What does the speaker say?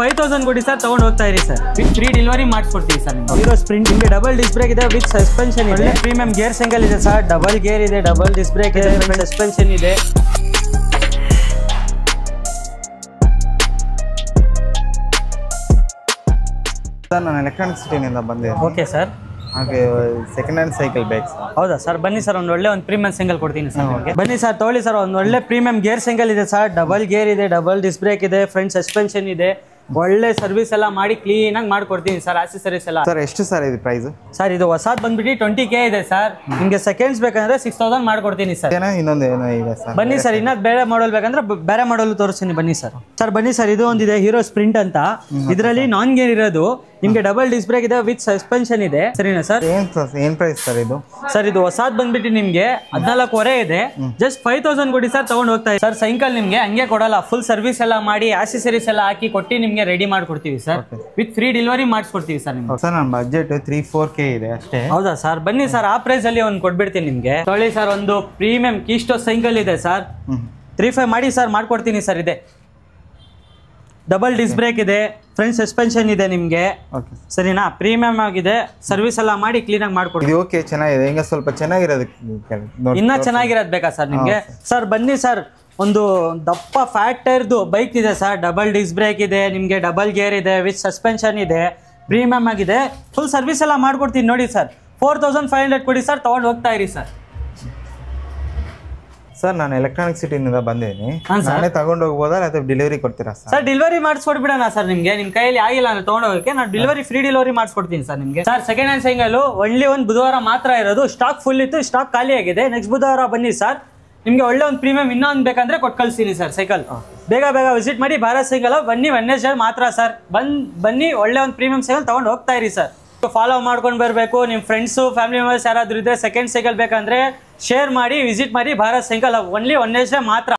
5000 ಕೊಡಿ ಸರ್ ತಗೊಂಡು ಹೋಗ್ತಾ ಇರಿ ಸರ್ ವಿತ್ ಫ್ರೀ ಡೆಲಿವರಿ ಮಾಡಿಸ್ಕೊಡ್ತೀವಿ ಸರ್ ಹೀರೋ ಸ್ಪ್ರಿಂಟ್ ನಿಮಗೆ ಡಬಲ್ ಡಿಸ್ಕ್ ಬ್ರೇಕ್ ಇದೆ ವಿತ್ ಸಸ್ಪೆನ್ಷನ್ ಇದೆ ಪ್ರೀಮಿಯಂ ಗೇರ್ ಸಿಂಗಲ್ ಇದೆ ಸರ್ ಡಬಲ್ ಗೇರ್ ಇದೆ ಡಬಲ್ ಡಿಸ್ಕ್ ಬ್ರೇಕ್ ಇದೆ ಸಸ್ಪೆನ್ಷನ್ ಇದೆ ಸರ್ ನಾನು ಎಲೆಕ್ಟ್ರಾನಿಕ್ ಸಿಟಿನಿಂದ ಬಂದಿದ್ದೀನಿ ಓಕೆ ಸರ್ ಹಾಗೆ ಸೆಕೆಂಡ್ ಹ್ಯಾಂಡ್ ಸೈಕಲ್ ಬೇಕು ಸರ್ ಹೌದಾ ಸರ್ ಬನ್ನಿ ಸರ್ ಒಂದು ಒಳ್ಳೆ ಒಂದು ಪ್ರೀಮಿಯಂ ಸಿಂಗಲ್ ಕೊಡ್ತೀನಿ ಸರ್ ಬನ್ನಿ ಸರ್ ತೊಗೊಳ್ಳಿ ಸರ್ ಒಂದು ಒಳ್ಳೆ ಪ್ರೀಮಿಯಂ ಗೇರ್ ಸಿಂಗಲ್ ಇದೆ ಸರ್ ಡಬಲ್ ಗೇರ್ ಇದೆ ಡಬಲ್ ಡಿಸ್ಕ್ ಬ್ರೇಕ್ ಇದೆ ಫ್ರಂಟ್ ಸಸ್ಪೆನ್ಷನ್ ಇದೆ ಒಳ್ಳೆ ಸರ್ವಿಸ್ ಎಲ್ಲ ಮಾಡಿ ಕ್ಲೀನ್ ಆಗಿ ಮಾಡ್ಕೊಡ್ತೀನಿ ಸರ್ ಆಕ್ಸೆಸರೀಸ್ ಎಲ್ಲ ಸರ್ ಎಷ್ಟು ಸರ್ ಇದು ಪ್ರೈಸ್ ಸರ್ ಇದು ಹೊಸದ್ ಬಂದ್ಬಿಟ್ಟು 20K ಇದೆ ಸರ್ ನಿಮಗೆ ಸೆಕೆಂಡ್ಸ್ ಬೇಕಂದ್ರೆ 6000 ಮಾಡ್ಕೊಡ್ತೀನಿ ಸರ್ ಇನ್ನೊಂದು ಏನೋ ಇದೆ ಸರ್ ಬನ್ನಿ ಸರ್ ಇನ್ನೊಂದು ಬೇರೆ ಮಾಡಲ್ ಬೇಕಂದ್ರೆ ಬೇರೆ ಮಾಡಲ್ ತೋರಿಸ್ತೀನಿ ಬನ್ನಿ ಸರ್ ಸರ್ ಬನ್ನಿ ಸರ್ ಇದು ಒಂದಿದೆ ಹೀರೋ ಸ್ಪ್ರಿಂಟ್ ಅಂತ ಇದರಲ್ಲಿ ನಾನ್ ಗೇರ್ ಇರೋದು ನಿಮಗೆ ಡಬಲ್ ಡಿಸ್ಕ್ ಬ್ರೇಕ್ ಇದೆ ವಿತ್ ಸಸ್ಪೆನ್ಷನ್ ಇದೆ ಸರಿನಾ ಸರ್ ಏನ್ ಪ್ರೈಸ್ ಸರ್ ಇದು ಸರ್ ಇದು ಹೊಸದ್ ಬಂದ್ಬಿಟ್ಟು ನಿಮ್ಗೆ 14,500 ಇದೆ ಜಸ್ಟ್ 5000 ಕೊಡಿ ಸರ್ ತಗೊಂಡು ಹೋಗ್ತಾ ಸರ್ ಸೈಕಲ್ ನಿಮ್ಗೆ ಹಂಗೆ ಕೊಡಲ್ಲ ಫುಲ್ ಸರ್ವಿಸ್ ಎಲ್ಲ ಮಾಡಿ ಆಕ್ಸೆಸರೀಸ್ ಎಲ್ಲ ಹಾಕಿ ಕೊಟ್ಟು ನಿಮ್ಗೆ ರೆಡಿ ಮಾಡ್ಕೊಡ್ತೀವಿ ಸರ್ ವಿತ್ ಫ್ರೀ ಡೆಲಿವರಿ ಮಾಡಿಸ್ಕೊಡ್ತೀವಿ ಸರ್ ನಿಮ್ಗೆ ಸರ್ ನನ್ನ ಬಜೆಟ್ 3-4K ಇದೆ ಅಷ್ಟೇ ಹೌದಾ ಸರ್ ಬನ್ನಿ ಸರ್ ಆ ಪ್ರೈಸ್ ಅಲ್ಲಿ ಒಂದು ಕೊಟ್ಬಿಡ್ತೀನಿ ನಿಮ್ಗೆ ತೊಗೊಳ್ಳಿ ಸರ್ ಒಂದು ಪ್ರೀಮಿಯಂ ಕೀಸ್ಟೋ ಸೈಕಲ್ ಇದೆ ಸರ್ 3.5 ಮಾಡಿ ಸರ್ ಮಾಡ್ಕೊಡ್ತೀನಿ ಸರ್ ಇದೆ ಡಬಲ್ ಡಿಸ್ಕ್ ಬ್ರೇಕ್ ಇದೆ ಫ್ರಂಟ್ ಸಸ್ಪೆನ್ಷನ್ ಇದೆ ನಿಮ್ಗೆ ಸರಿನಾ ಪ್ರೀಮಿಯಂ ಆಗಿದೆ ಸರ್ವಿಸ್ ಎಲ್ಲ ಮಾಡಿ ಕ್ಲೀನ್ ಆಗಿ ಮಾಡ್ಕೊಡ್ತೀವಿ ಓಕೆ ಚೆನ್ನಾಗಿದೆ ಈಗ ಸ್ವಲ್ಪ ಚೆನ್ನಾಗಿರೋದು ಇನ್ನ ಚೆನ್ನಾಗಿರೋದು ಬೇಕಾ ಸರ್ ನಿಮ್ಗೆ ಸರ್ ಬನ್ನಿ ಸರ್ ಒಂದು ದಪ್ಪ ಫ್ಯಾಟ್ ಟೈರ್ದು ಬೈಕ್ ಇದೆ ಸರ್ ಡಬಲ್ ಡಿಸ್ಕ್ ಬ್ರೇಕ್ ಇದೆ ನಿಮ್ಗೆ ಡಬಲ್ ಗೇರ್ ಇದೆ ವಿತ್ ಸಸ್ಪೆನ್ಷನ್ ಇದೆ ಪ್ರೀಮಿಯಂ ಆಗಿದೆ ಫುಲ್ ಸರ್ವಿಸ್ ಎಲ್ಲ ಮಾಡ್ಕೊಡ್ತೀನಿ ನೋಡಿ ಸರ್ 4500 ಕೊಡಿ ಸರ್ ತಗೊಂಡು ಹೋಗ್ತಾ ಇರಿ ಸರ್ ಸರ್ ನಾನು ಎಲೆಕ್ಟ್ರಾನಿಕ್ ಸಿಟಿನಿಂದ ಬಂದಿದ್ದೀನಿ ನಾನೇ ತಗೊಂಡು ಹೋಗ್ಬೋದಾ ಅಥವಾ ಡೆಲಿವರಿ ಕೊಡ್ತೀರಾ ಸರ್ ಡೆಲಿವರಿ ಮಾಡಿಸ್ಕೊಡ್ಬಿಡೋಣ ಸರ್ ನಿಮ್ಗೆ ನಿಮ್ಮ ಕೈಯಲ್ಲಿ ಆಗಿಲ್ಲ ಅಂದ್ರೆ ತಗೊಂಡು ಹೋಗಕ್ಕೆ ನಾನು ಡೆಲಿವರಿ ಫ್ರೀ ಡೆಲಿವರಿ ಮಾಡಿಸ್ಕೊಡ್ತೀನಿ ಸರ್ ನಿಮ್ಗೆ ಸರ್ ಸೆಕೆಂಡ್ ಹ್ಯಾಂಡ್ ಸೈಕಲ್ ಒಳ್ಳೆ ಒಂದು ಬುಧವಾರ ಮಾತ್ರ ಇರೋದು ಸ್ಟಾಕ್ ಫುಲ್ ಇತ್ತು ಸ್ಟಾಕ್ ಖಾಲಿ ಆಗಿದೆ ನೆಕ್ಸ್ಟ್ ಬುಧವಾರ ಬನ್ನಿ ಸರ್ ನಿಮ್ಗೆ ಒಳ್ಳೆ ಒಂದು ಪ್ರೀಮಿಯಂ ಇನ್ನೊಂದು ಬೇಕಂದ್ರೆ ಕೊಟ್ಟು ಕಳಿಸ್ತೀನಿ ಸರ್ ಸೈಕಲ್ ಬೇಗ ಬೇಗ ವಿಸಿಟ್ ಮಾಡಿ ಭಾರತ್ ಸೈಕಲ್ ಬನ್ನಿ ವೆಡ್ನೆಸ್ಡೇ ಮಾತ್ರ ಸರ್ ಬನ್ನಿ ಒಳ್ಳೆ ಒಂದು ಪ್ರೀಮಿಯಂ ಸೈಕಲ್ ತಗೊಂಡು ಹೋಗ್ತಾ ಇರಿ ಸರ್ ಫಾಲೋ ಮಾಡ್ಕೊಂಡು ಬರಬೇಕು ನಿಮ್ಮ ಫ್ರೆಂಡ್ಸು ಫ್ಯಾಮಿಲಿ ಮೆಂಬರ್ಸ್ ಯಾರಾದರೂ ಇದ್ರೆ ಸೆಕೆಂಡ್ ಸೈಕಲ್ ಬೇಕಂದ್ರೆ ಶೇರ್ ಮಾಡಿ ವಿಸಿಟ್ ಮಾಡಿ ಭಾರತ್ ಸೈಕಲ್ ಓನ್ಲಿ ವೆಡ್ನೆಸ್ಡೇ ಮಾತ್ರ